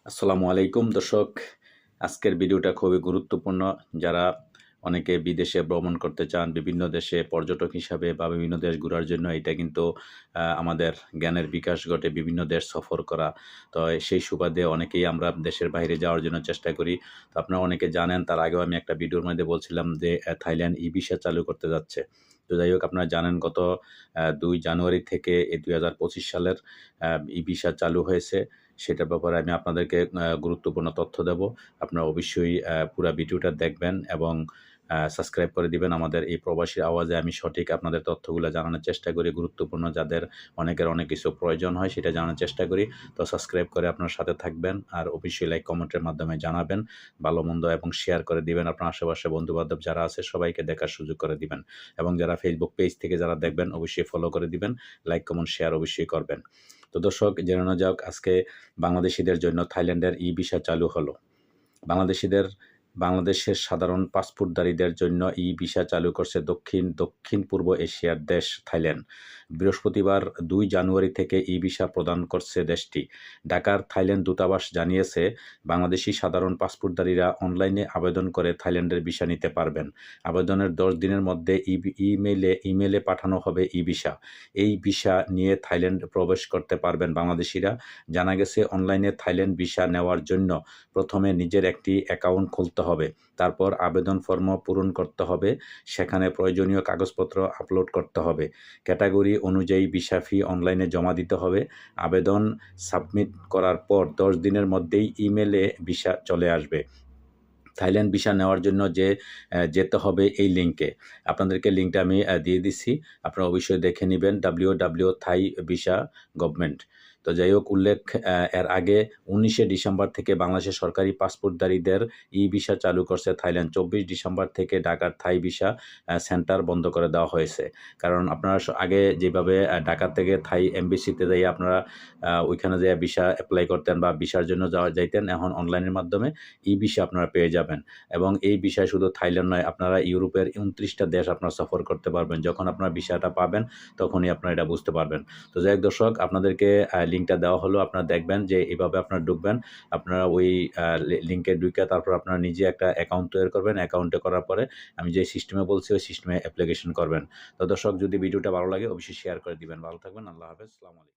আসসালামু আলাইকুম দর্শক। আজকের ভিডিওটা খুবই গুরুত্বপূর্ণ। যারা অনেকে বিদেশে ভ্রমণ করতে চান, বিভিন্ন দেশে পর্যটক হিসাবে বা বিভিন্ন দেশ ঘোরার জন্য এটা কিন্তু আমাদের জ্ঞানের বিকাশ ঘটে বিভিন্ন দেশ সফর করা। তো সেই সুবাদে অনেকেই আমরা দেশের বাইরে যাওয়ার জন্য চেষ্টা করি। তো আপনারা অনেকে জানেন, তার আগেও আমি একটা ভিডিওর মধ্যে বলছিলাম যে থাইল্যান্ড ই-ভিসা চালু করতে যাচ্ছে। তো যাই হোক, আপনারা জানেন গত ২ জানুয়ারি থেকে এই ২০২৫ সালের ই-ভিসা চালু হয়েছে। সেটার ব্যাপারে আমি আপনাদেরকে গুরুত্বপূর্ণ তথ্য দেব। আপনারা অবশ্যই পুরা ভিডিওটা দেখবেন এবং সাবস্ক্রাইব করে দিবেন। আমাদের এই প্রবাসী আওয়াজে আমি সঠিক আপনাদের তথ্যগুলো জানানোর চেষ্টা করি। গুরুত্বপূর্ণ যাদের অনেকের অনেক কিছু প্রয়োজন হয় সেটা জানার চেষ্টা করি। তো সাবস্ক্রাইব করে আপনার সাথে থাকবেন। আর অবশ্যই লাইক কমেন্টের মাধ্যমে জানাবেন। ভালো-মন্দ এবং শেয়ার করে দিবেন। আপনার আশেপাশে বন্ধু-বান্ধব যারা আছে সবাইকে দেখার সুযোগ করে দিবেন। এবং যারা Facebook পেজ থেকে যারা দেখবেন অবশ্যই ফলো করে দিবেন। লাইক, কমেন্ট, শেয়ার অবশ্যই করবেন। তো দর্শক, জেনে নেওয়া যাক আজকে বাংলাদেশীদের জন্য থাইল্যান্ডের ই-ভিসা চালু হলো। বাংলাদেশের সাধারণ পাসপোর্টধারীদের জন্য ই-ভিসা চালু করছে দক্ষিণ পূর্ব এশিয়ার দেশ থাইল্যান্ড। বৃহস্পতিবার ২ জানুয়ারি থেকে ই-ভিসা প্রদান করছে দেশটি। ঢাকার থাইল্যান্ড দূতাবাস জানিয়েছে, বাংলাদেশি সাধারণ পাসপোর্টধারীরা অনলাইনে আবেদন করে থাইল্যান্ডের ভিসা নিতে পারবেন। আবেদনের ১০ দিনের মধ্যে ইমেইলে পাঠানো হবে ই-ভিসা। এই ভিসা নিয়ে থাইল্যান্ড প্রবেশ করতে পারবেন বাংলাদেশিরা। জানা গেছে, অনলাইনে থাইল্যান্ড ভিসা নেওয়ার জন্য প্রথমে নিজের একটি অ্যাকাউন্ট খুলতে হবে। তারপর আবেদন ফর্ম পূরণ করতে হবে। সেখানে প্রয়োজনীয় কাগজপত্র আপলোড করতে হবে। ক্যাটাগরি অনুযায়ী ভিসা ফি অনলাইনে জমা দিতে হবে। আবেদন সাবমিট করার পর ১০ দিনের মধ্যেই ইমেইলে ভিসা চলে আসবে। থাইল্যান্ড ভিসা নেওয়ার জন্য যেতে হবে এই লিঙ্কে। আপনাদেরকে লিঙ্কটা আমি দিয়ে দিচ্ছি। আপনারা অবশ্যই দেখে নিবেন www.thai-visa-government। তো যাই হোক, এর আগে ১৯শে ডিসেম্বর থেকে বাংলাদেশের সরকারি পাসপোর্টধারীদের ই-ভিসা চালু করছে থাইল্যান্ড। ২৪ ডিসেম্বর থেকে ঢাকার থাই ভিসা সেন্টার বন্ধ করে দেওয়া হয়েছে। কারণ আপনারা আগে যেভাবে ঢাকা থেকে থাই এমবেসিতে যাইয়া আপনারা ওইখানে যাইয়া ভিসা এপ্লাই করতেন বা ভিসার জন্য যাইতেন, এখন অনলাইনের মাধ্যমে ই-ভিসা আপনারা পেয়ে যাবেন। এবং এই ভিসায় শুধু থাইল্যান্ড নয়, আপনারা ইউরোপের ২৯টা দেশ আপনারা সফর করতে পারবেন। যখন আপনারা ভিসাটা পাবেন তখনই আপনারা এটা বুঝতে পারবেন। তো যাই হোক দর্শক, আপনাদেরকে লিঙ্কটা দেওয়া হলো। আপনারা দেখবেন যে এভাবে আপনারা ঢুকবেন। আপনারা ওই লিঙ্কে ঢুকে তারপর আপনারা নিজে একটা অ্যাকাউন্ট তৈরি করবেন। অ্যাকাউন্টে করার পরে আমি যে সিস্টেমে বলছি ওই সিস্টেমে অ্যাপ্লিকেশন করবেন। তো দর্শক, যদি ভিডিওটা ভালো লাগে অবশ্যই শেয়ার করে দিবেন। ভালো থাকবেন। আল্লাহ হাফেজ। আসসালামু আলাইকুম।